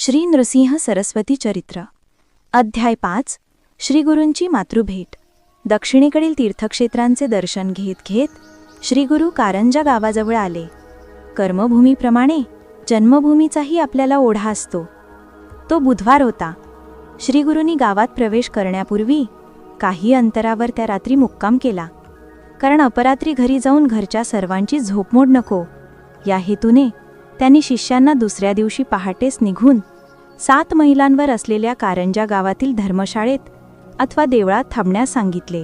श्री नृसिंह सरस्वती चरित्र अध्याय 5 श्रीगुरूंची मातृभेट। दक्षिणेकडील तीर्थक्षेत्रांचे दर्शन घेत घेत श्रीगुरू कारंजा गावाजवळ आले। कर्मभूमीप्रमाणे जन्मभूमीचाही आपल्याला ओढा असतो। तो बुधवार होता। श्रीगुरूंनी गावात प्रवेश करण्यापूर्वी काही अंतरावर त्या रात्री मुक्काम केला, कारण अपरात्री घरी जाऊन घरच्या सर्वांची झोपमोड नको या हेतूने त्यांनी शिष्यांना दुसऱ्या दिवशी पहाटेस निघून 7 मैलांवर असलेल्या कारंजा गावातील धर्मशाळेत अथवा देवळात थांबण्यास सांगितले।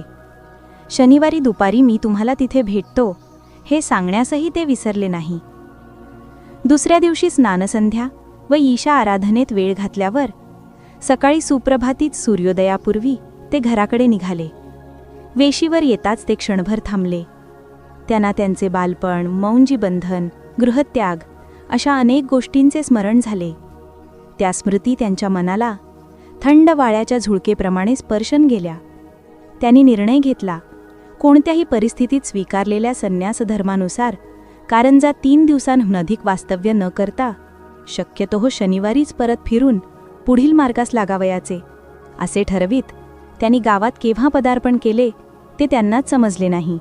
शनिवारी दुपारी मी तुम्हाला तिथे भेटतो हे सांगण्यासही ते विसरले नाही। दुसऱ्या दिवशी स्नानसंध्या व ईशा आराधनेत वेळ घातल्यावर सकाळी सुप्रभातीत सूर्योदयापूर्वी ते घराकडे निघाले। वेशीवर येताच ते क्षणभर थांबले। त्यांना त्यांचे बालपण, मौंजी बंधन, गृहत्याग अशा अनेक गोष्टींचे स्मरण झाले। त्या स्मृती त्यांच्या मनाला थंड वाळ्याच्या झुळकेप्रमाणे स्पर्शन गेल्या। त्यांनी निर्णय घेतला, कोणत्याही परिस्थितीत स्वीकारलेल्या संन्यास धर्मानुसार कारंजा 3 दिवसांहून अधिक वास्तव्य न करता शक्यतो शनिवारीच परत फिरून पुढील मार्गास लागावयाचे असे ठरवीत त्यांनी गावात केव्हा पदार्पण केले ते त्यांनाच समजले नाही।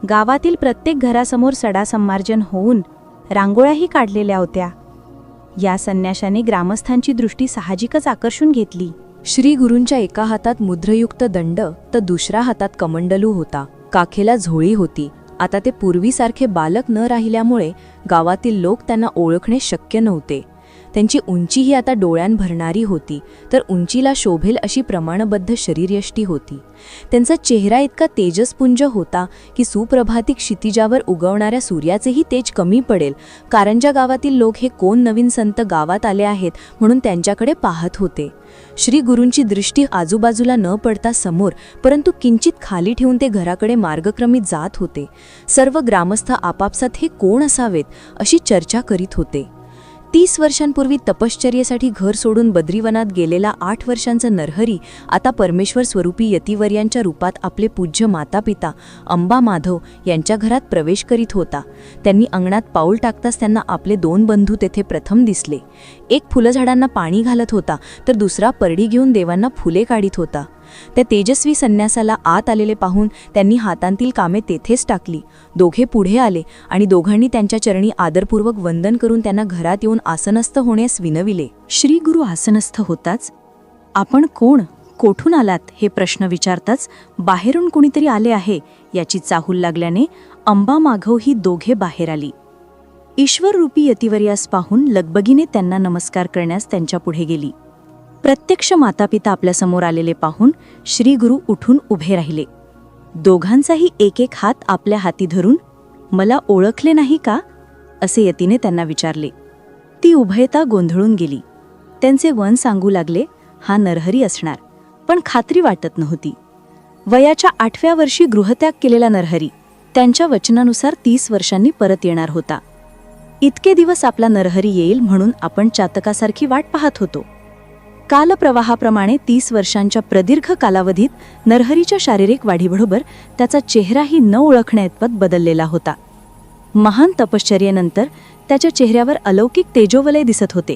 गावातील प्रत्येक घरासमोर सडा संमार्जन होऊन रांगोळ्याही काढलेल्या होत्या। या संन्याशाने ग्रामस्थांची दृष्टी साहजिकच आकर्षून घेतली। श्रीगुरूंच्या एका हातात मुद्रयुक्त दंड तर दुसऱ्या हातात कमंडलू होता। काखेला झोळी होती। आता ते पूर्वीसारखे बालक न राहिल्यामुळे गावातील लोक त्यांना ओळखणे शक्य नव्हते। त्यांची उंचीही आता डोळ्यांभरणारी होती, तर उंचीला शोभेल अशी प्रमाणबद्ध शरीरयष्टी होती। त्यांचा चेहरा इतका तेजस्पुंज होता की सुप्रभाती क्षितिजावर उगवणाऱ्या सूर्याचेही तेज कमी पडेल। कारंजा गावातील लोक हे कोण नवीन संत गावात आले आहेत म्हणून त्यांच्याकडे पाहत होते। श्रीगुरूंची दृष्टी आजूबाजूला न पडता समोर, परंतु किंचित खाली ठेवून ते घराकडे मार्गक्रमित जात होते। सर्व ग्रामस्थ आपापसात हे कोण असावेत अशी चर्चा करीत होते। 30 वर्षांपूर्वी तपश्चर्येसाठी घर सोडून बद्रीवनात गेलेला 8 वर्षांचा नरहरी आता परमेश्वर स्वरूपी यतिवर्यांच्या रूपात आपले पूज्य मातापिता अंबा माधव यांच्या घरात प्रवेश करीत होता। त्यांनी अंगणात पाऊल टाकताच त्यांना आपले 2 बंधू तेथे प्रथम दिसले। एक फुलझाडांना पाणी घालत होता, तर दुसरा परडी घेऊन देवांना फुले काढीत होता। त्या तेजस्वी संन्यासाला आत आलेले पाहून त्यांनी हातांतील कामे तेथेच टाकली। दोघे पुढे आले आणि दोघांनी त्यांच्या चरणी आदरपूर्वक वंदन करून त्यांना घरात येऊन आसनस्थ होण्यास विनविले। श्रीगुरू आसनस्थ होताच, आपण कोण, कोठून आलात हे प्रश्न विचारताच बाहेरून कोणीतरी आले आहे याची चाहूल लागल्याने अंबा माधव ही दोघे बाहेर आली। ईश्वररूपी यतिवर्यास पाहून लगबगीने त्यांना नमस्कार करण्यास त्यांच्या पुढे गेली। प्रत्यक्ष मातापिता आपल्यासमोर आलेले पाहून श्रीगुरू उठून उभे राहिले। दोघांचाही एक एक हात आपल्या हाती धरून, मला ओळखले नाही का असे यतीने त्यांना विचारले। ती उभयता गोंधळून गेली। त्यांचे वन सांगू लागले, हा नरहरी असणार, पण खात्री वाटत नव्हती। वयाच्या 8व्या वर्षी गृहत्याग केलेला नरहरी त्यांच्या वचनानुसार 30 वर्षांनी परत येणार होता। इतके दिवस आपला नरहरी येईल म्हणून आपण चातकासारखी वाट पाहत होतो। कालप्रवाहाप्रमाणे 30 वर्षांच्या प्रदीर्घ कालावधीत नरहरीच्या शारीरिक वाढीबरोबर त्याचा चेहराही न ओळखण्याइतपत बदललेला होता। महान तपश्चर्येनंतर त्याच्या चेहऱ्यावर अलौकिक तेजोवलय दिसत होते।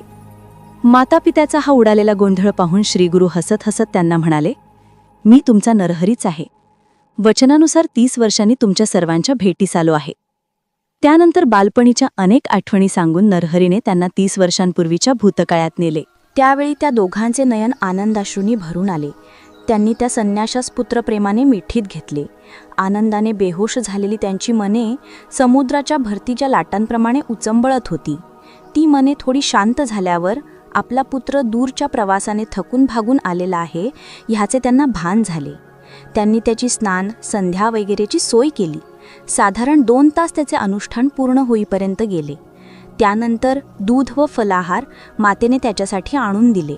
मातापित्याचा हा उडालेला गोंधळ पाहून श्रीगुरू हसत हसत त्यांना म्हणाले, मी तुमचा नरहरीच आहे। वचनानुसार 30 वर्षांनी तुमच्या सर्वांच्या भेटीस आलो आहे। त्यानंतर बालपणीच्या अनेक आठवणी सांगून नरहरीने त्यांना 30 वर्षांपूर्वीच्या भूतकाळात नेले। त्यावेळी त्या दोघांचे नयन आनंदाश्रूंनी भरून आले। त्यांनी त्या संन्याशास पुत्रप्रेमाने मिठीत घेतले। आनंदाने बेहोश झालेली त्यांची मने समुद्राच्या भरतीच्या लाटांप्रमाणे उचंबळत होती। ती मने थोडी शांत झाल्यावर आपला पुत्र दूरच्या प्रवासाने थकून भागून आलेला आहे ह्याचे त्यांना भान झाले। त्यांनी त्याची स्नान, संध्या वगैरेची सोय केली। साधारण 2 तास त्याचे अनुष्ठान पूर्ण होईपर्यंत गेले। त्यानंतर दूध व फलाहार मातेने त्याच्यासाठी आणून दिले।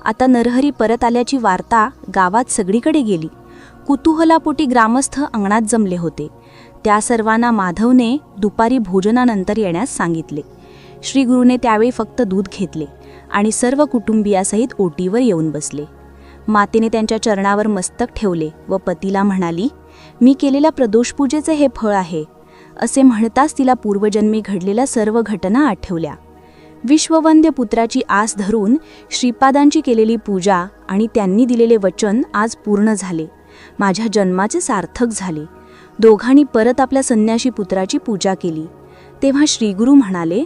आता नरहरी परत आल्याची वार्ता गावात सगळीकडे गेली। कुतूहलापोटी ग्रामस्थ अंगणात जमले होते। त्या सर्वांना माधवने दुपारी भोजनानंतर येण्यास सांगितले। श्रीगुरूने त्यावेळी फक्त दूध घेतले आणि सर्व कुटुंबियासहित ओटीवर येऊन बसले। मातेने त्यांच्या चरणावर मस्तक ठेवले व पतीला म्हणाली, मी केलेल्या प्रदोषपूजेचे हे फळ आहे। असे म्हणताच तिला पूर्वजन्मी घडलेल्या सर्व घटना आठवल्या। विश्ववंद्य पुत्राची आस धरून श्रीपादांची केलेली पूजा आणि त्यांनी दिलेले वचन आज पूर्ण झाले. माझ्या जन्माचे सार्थक झाले. दोघांनी परत आपल्या संन्याशी पुत्राची पूजा केली. तेव्हा श्रीगुरू म्हणाले,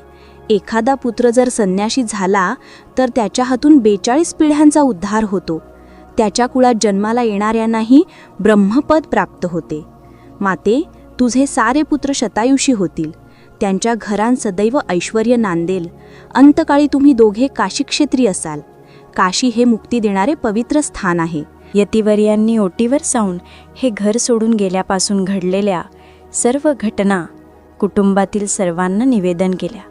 एखादा पुत्र जर संन्याशी झाला तर त्याच्या हातून 42 पिढ्यांचा उद्धार होतो. त्याच्या कुळात जन्माला येणाऱ्यांनाही ब्रह्मपद प्राप्त होते. माते, तुझे सारे पुत्र शतायुषी होतील. त्यांच्या घरांत सदैव ऐश्वर्य नांदेल. अंतकाळी तुम्ही दोघे काशीक्षेत्री असाल. काशी हे मुक्ती देणारे पवित्र स्थान आहे. यतिवर्यांनी ओटीवर जाऊन हे घर सोडून गेल्यापासून घडलेल्या सर्व घटना कुटुंबातील सर्वांना निवेदन केल्या.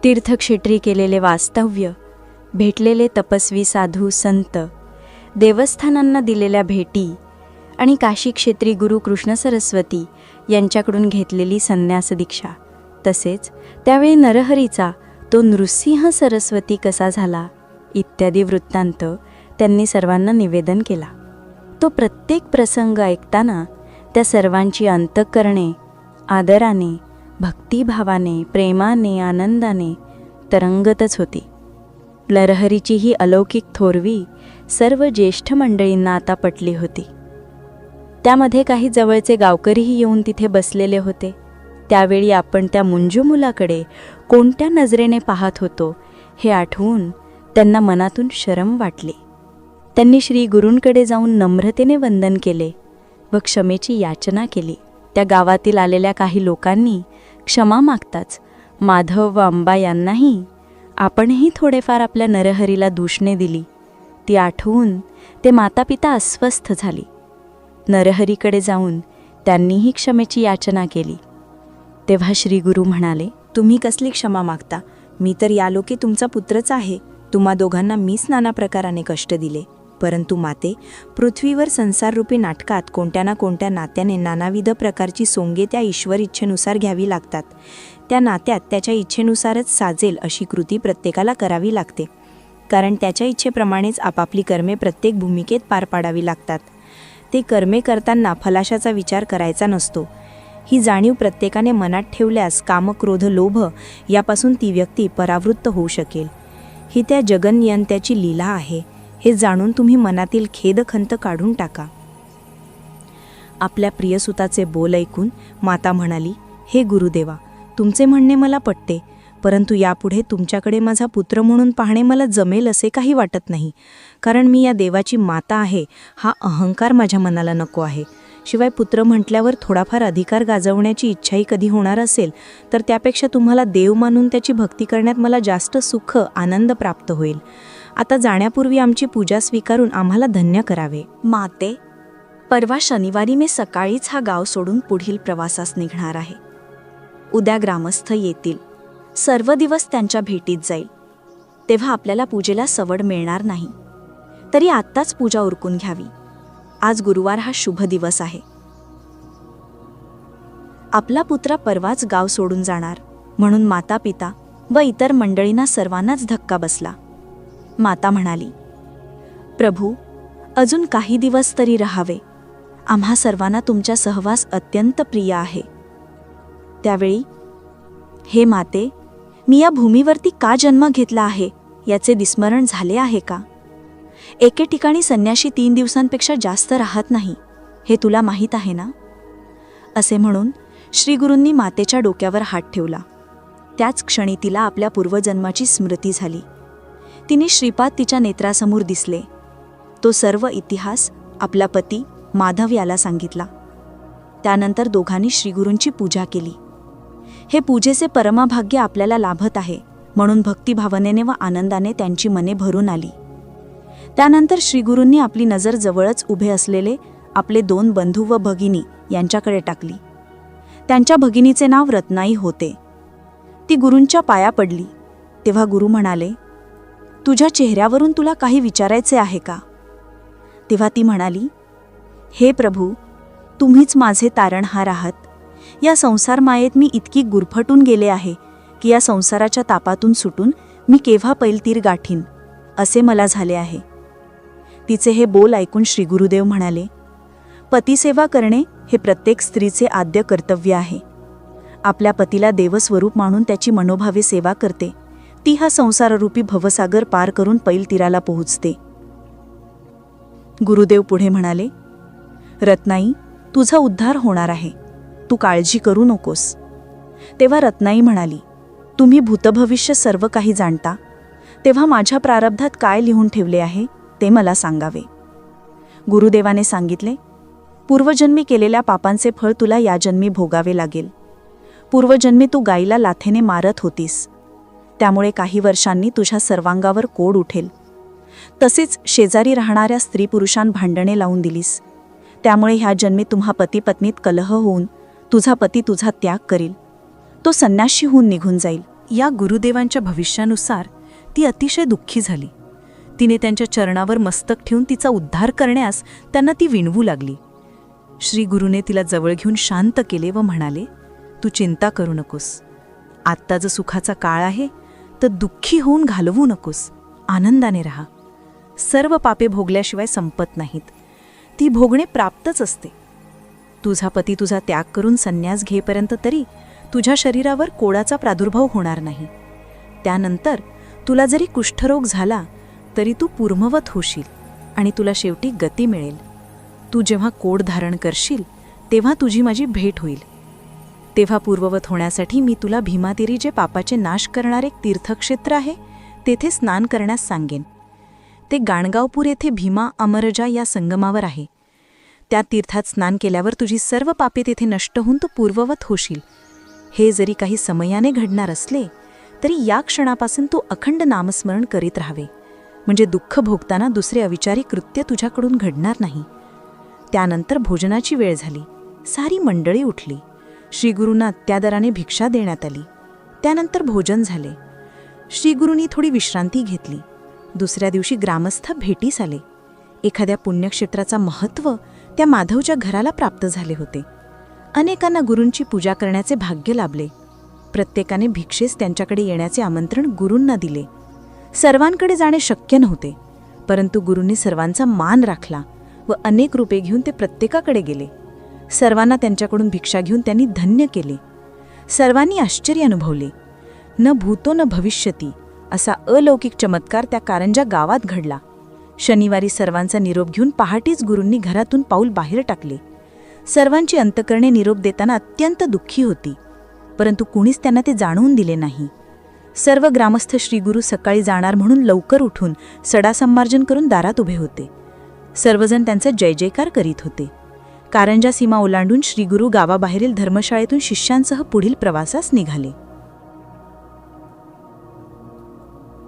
तीर्थक्षेत्री केलेले वास्तव्य, भेटलेले तपस्वी साधू संत, देवस्थानांना दिलेल्या भेटी आणि काशीक्षेत्री गुरु कृष्ण सरस्वती यांच्याकडून घेतलेली संन्यास दीक्षा, तसेच त्यावेळी नरहरीचा तो नृसिंह सरस्वती कसा झाला इत्यादी वृत्तांत त्यांनी सर्वांना निवेदन केला. तो प्रत्येक प्रसंग ऐकताना त्या सर्वांची अंतःकरणे आदराने, भक्तिभावाने, प्रेमाने, आनंदाने तरंगतच होती. नरहरीची ही अलौकिक थोरवी सर्व ज्येष्ठ मंडळींना आता पटली होती. त्यामध्ये काही जवळचे गावकरीही येऊन तिथे बसलेले होते. त्यावेळी आपण त्या मुंजू मुलाकडे कोणत्या नजरेने पाहत होतो हे आठवून त्यांना मनातून शरम वाटली. त्यांनी श्री गुरूंकडे जाऊन नम्रतेने वंदन केले व क्षमेची याचना केली. त्या गावातील आलेल्या काही लोकांनी क्षमा मागताच माधव व अंबा यांनाही आपणही थोडेफार आपल्या नरहरीला दूषणे दिली. ती आठवून ते मातापिता अस्वस्थ झाली. नरहरीकडे जाऊन त्यांनीही क्षमेची याचना केली. तेव्हा श्री गुरु म्हणाले, तुम्ही कसली क्षमा मागता? मी तर या लोके तुमचा पुत्रच आहे. तुम्हा दोघांना मीच नाना प्रकाराने कष्ट दिले. परंतु माते, पृथ्वीवर संसाररूपी नाटकात कोणत्या ना कोणत्या नात्याने नानाविध प्रकारची सोंगे त्या ईश्वर इच्छेनुसार घ्यावी लागतात. त्या नात्यात त्याच्या इच्छेनुसारच साजेल अशी कृती प्रत्येकाला करावी लागते. कारण त्याच्या इच्छेप्रमाणेच आपापली कर्मे प्रत्येक भूमिकेत पार पाडावी लागतात. ते कर्मे करताना फलाशाचा विचार करायचा नसतो. ही जाणीव प्रत्येकाने मनात ठेवल्यास काम, क्रोध, लोभ यापासून ती व्यक्ती परावृत्त होऊ शकेल. ही त्या जगन्नियंत्याची लीला आहे. हे जाणून तुम्ही मनातील खेदखंत काढून टाका. आपल्या प्रियसुताचे बोल ऐकून माता म्हणाली, हे गुरुदेवा, तुमचे म्हणणे मला पटते, परंतु यापुढे तुमच्याकडे माझा पुत्र म्हणून पाहणे मला जमेल असे काही वाटत नाही. कारण मी या देवाची माता आहे हा अहंकार माझ्या मनाला नको आहे. शिवाय पुत्र म्हटल्यावर थोडाफार अधिकार गाजवण्याची इच्छाही कधी होणार असेल तर त्यापेक्षा तुम्हाला देव मानून त्याची भक्ती करण्यात मला जास्त सुख, आनंद प्राप्त होईल. आता जाण्यापूर्वी आमची पूजा स्वीकारून आम्हाला धन्य करावे. माते, परवा शनिवारी मी सकाळीच हा गाव सोडून पुढील प्रवासास निघणार आहे. उद्या ग्रामस्थ येतील. सर्व दिवस त्यांच्या भेटीत जाईल. तेव्हा आपल्याला पूजेला सवड मिळणार नाही. तरी आत्ताच पूजा उरकून घ्यावी. आज गुरुवार हा शुभ दिवस आहे. आपला पुत्र परवाच गाव सोडून जाणार म्हणून माता पिता व इतर मंडळींना सर्वांनाच धक्का बसला. माता म्हणाली, प्रभू, अजून काही दिवस तरी राहावे. आम्हा सर्वांना तुमचा सहवास अत्यंत प्रिय आहे. त्यावेळी, हे माते, मी या भूमीवरती का जन्म घेतला आहे याचे विस्मरण झाले आहे का? एके ठिकाणी संन्याशी 3 दिवसांपेक्षा जास्त राहत नाही, हे तुला माहीत आहे ना? असे म्हणून श्रीगुरूंनी मातेच्या डोक्यावर हात ठेवला. त्याच क्षणी तिला आपल्या पूर्वजन्माची स्मृती झाली. तिने श्रीपाद तिच्या नेत्रासमोर दिसले. तो सर्व इतिहास आपला पती माधव याला सांगितला. त्यानंतर दोघांनी श्रीगुरूंची पूजा केली. हे पूजेचे परमभाग्य आपल्याला लाभत आहे म्हणून भक्तिभावनेने व आनंदाने त्यांची मने भरून आली. त्यानंतर श्रीगुरूंनी आपली नजर जवळच उभे असलेले आपले 2 बंधू व भगिनी यांच्याकडे टाकली. त्यांच्या भगिनीचे नाव रत्नाई होते. ती गुरूंच्या पाया पडली. तेव्हा गुरु म्हणाले, तुझ्या चेहऱ्यावरून तुला काही विचारायचे आहे का? तेव्हा ती म्हणाली, हे प्रभू, तुम्हीच माझे तारणहार आहात. या संसार मायेत मी इतकी गुरफटून गेले आहे की या संसाराच्या तापातून सुटून मी केव्हा पैलतीर गाठीन असे मला झाले आहे. तिचे हे बोल ऐकून श्री गुरुदेव म्हणाले, पतिसेवा करणे हे प्रत्येक स्त्रीचे आद्य कर्तव्य आहे. आपल्या पतीला देवस्वरूप मानून त्याची मनोभावे सेवा करते ती हा संसाररूपी भवसागर पार करून पैल तीराला पोहोचते. गुरुदेव पुढे म्हणाले, रत्नाई, तुझा उद्धार होणार आहे, तू काळजी करू नकोस. तेव्हा रत्नाई म्हणाली, तुम्ही भूतभविष्य सर्व काही जाणता, तेव्हा माझ्या प्रारब्धात काय लिहून ठेवले आहे ते मला सांगावे. गुरुदेवाने सांगितले, पूर्वजन्मी केलेल्या पापांचे फळ तुला या जन्मी भोगावे लागेल. पूर्वजन्मी तू गाईला लाथेने मारत होतीस, त्यामुळे काही वर्षांनी तुझ्या सर्वांगावर कोड उठेल. तसेच शेजारी राहणाऱ्या स्त्री पुरुषां भांडणे लावून दिलीस, त्यामुळे ह्या जन्मी तुम्हा पती पत्नीत कलह होऊन तुझा पती तुझा त्याग करील, तो संन्याशी होऊन निघून जाईल. या गुरुदेवांच्या भविष्यानुसार ती अतिशय दुःखी झाली. तिने त्यांच्या चरणावर मस्तक ठेवून तिचा उद्धार करण्यास त्यांना ती विणवू लागली. श्री गुरुने तिला जवळ घेऊन शांत केले व म्हणाले, तू चिंता करू नकोस. आत्ता जो सुखाचा काळ आहे तर दुःखी होऊन घालवू नकोस, आनंदाने राहा. सर्व पापे भोगल्याशिवाय संपत नाहीत, ती भोगणे प्राप्तच असते. तुझा पती तुझा त्याग करून संन्यास घेपर्यंत तरी तुझ्या शरीरावर कोडाचा प्रादुर्भाव होणार नाही. त्यानंतर तुला जरी कुष्ठरोग झाला तरी तू पूर्ववत होशील आणि तुला शेवटी गती मिळेल. तू जेव्हा कोड धारण करशील तेव्हा तुझी माझी भेट होईल. तेव्हा पूर्ववत होण्यासाठी मी तुला भीमातीरी जे पापाचे नाश करणारे एक तीर्थक्षेत्र आहे तेथे स्नान करण्यास सांगेन. ते गाणगावपूर येथे भीमा अमरजा या संगमावर आहे. त्या तीर्थात स्नान केल्यावर तुझी सर्व पापे तेथे नष्ट होऊन तू पूर्ववत होशील. हे जरी काही समयाने घडणार असले तरी या क्षणापासून तू अखंड नामस्मरण करीत राहावे, म्हणजे दुःख भोगताना दुसरे अविचारी कृत्य तुझ्याकडून घडणार नाही. त्यानंतर भोजनाची वेळ झाली. सारी मंडळी उठली. श्रीगुरूंना अत्यादराने भिक्षा देण्यात आली. त्यानंतर भोजन झाले. श्रीगुरूंनी थोडी विश्रांती घेतली. दुसऱ्या दिवशी ग्रामस्थ भेटीस आले. एखाद्या पुण्यक्षेत्राचा महत्त्व त्या माधवच्या घराला प्राप्त झाले होते. अनेकांना गुरूंची पूजा करण्याचे भाग्य लाभले. प्रत्येकाने भिक्षेस त्यांच्याकडे येण्याचे आमंत्रण गुरूंना दिले. सर्वांकडे जाणे शक्य नव्हते, परंतु गुरूंनी सर्वांचा मान राखला व अनेक रूपे घेऊन ते प्रत्येकाकडे गेले. सर्वांना त्यांच्याकडून भिक्षा घेऊन त्यांनी धन्य केले. सर्वांनी आश्चर्य अनुभवले. न भूतो न भविष्यती असा अलौकिक चमत्कार त्या कारंजा गावात घडला. शनिवारी सर्वांचा निरोप घेऊन पहाटेच गुरूंनी घरातून पाऊल बाहेर टाकले. सर्वांची अंतकरणे निरोप देताना अत्यंत दुःखी होती, परंतु कुणीच त्यांना ते जाणवून दिले नाही. सर्व ग्रामस्थ श्रीगुरू सकाळी जाणार म्हणून लवकर उठून सडासंमार्जन करून दारात उभे होते. सर्वजण त्यांचा जय जयकार करीत होते. कारंजा सीमा ओलांडून श्रीगुरू गावाबाहेरील धर्मशाळेतून शिष्यांसह पुढील प्रवासास निघाले.